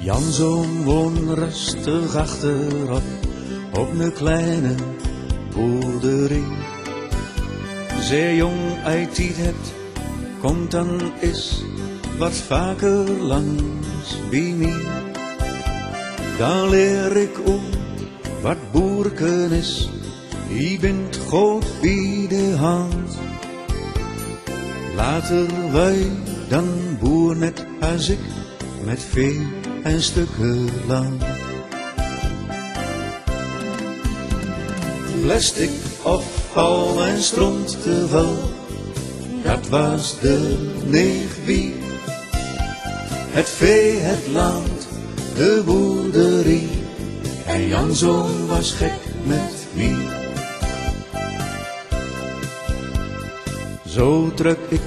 Janzoon woont rustig achterop op een kleine boerderij. Zeer jong uit tijd hebt, komt dan eens wat vaker langs bij mij. Dan leer ik ook wat boerken is, je bent goed bij de hand. Later wij dan boer net als ik, met vee en stukken land. Plastic afval en stront te val, dat was de neefbier. Het vee, het land, de boerderij, en Janzoon was gek met mij. Zo trek ik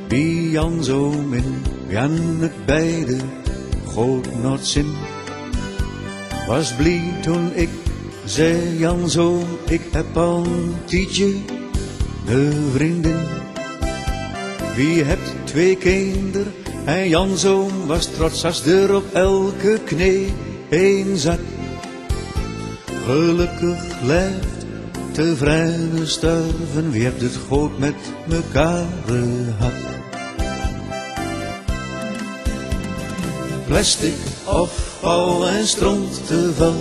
bij Janzoon in, we hadden het beide goed not zin. Was blij toen ik zei, Janzoon, ik heb al een tijdje een vriendin. Wie hebt 2 kinderen en Janzoon was trots als er op elke knie een zat. Gelukkig leeft, tevreden sterven, wie hebt het goed met mekaar gehad. Plastic afval en stront te val,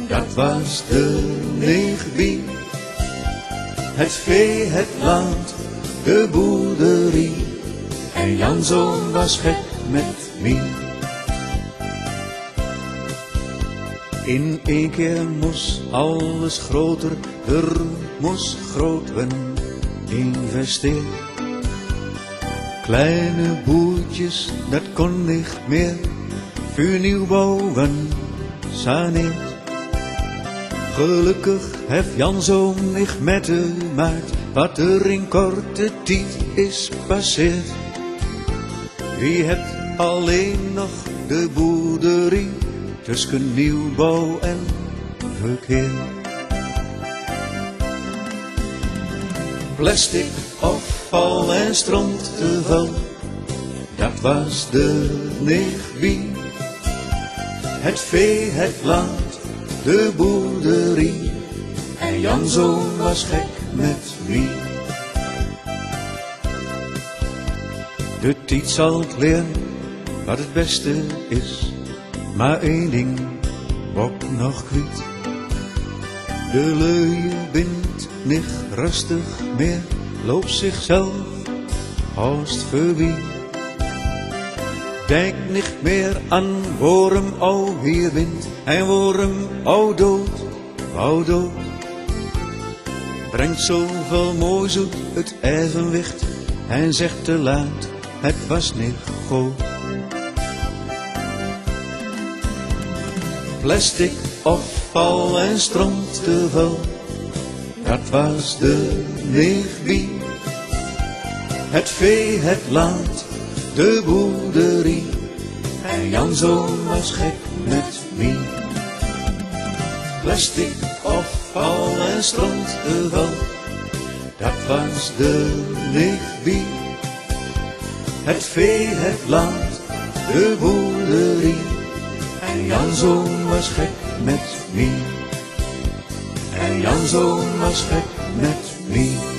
dat was de neefbier. Het vee, het land, de boerderij, en Janzoon was gek met mij. In 1 keer moest alles groter, er moest groot worden investeerd. Kleine boertjes, dat kon niet meer, voor nieuwbouw worden saneerd. Gelukkig heeft Janzoon niet met de maat, wat er in korte tijd is passeerd. Wie hebt alleen nog de boerderij, tussen nieuwbouw en verkeer. Plastic afval en stront te val, dat was de neefbier. Het vee, het land, de boerderij, en Janzoon was gek met mij. De tijd zal het leren wat het beste is, maar 1 ding wordt nog kwijt. De luie wind niet rustig meer, loopt zichzelf haast voorbij. Denk niet meer aan waarom al hier wint en waarom al dood, al dood. Brengt zoveel moois uit het evenwicht en zegt te laat, het was niet goed. Plastic afval en stront te val, dat was de neefbier. Het vee, het land, de boerderij, en Janzoon was gek met mij. Plastic afval en stront te val, dat was de neefbier. Het vee, het land, de boerderij, en Janzoon was gek met mij. En Janzoon was gek met mij.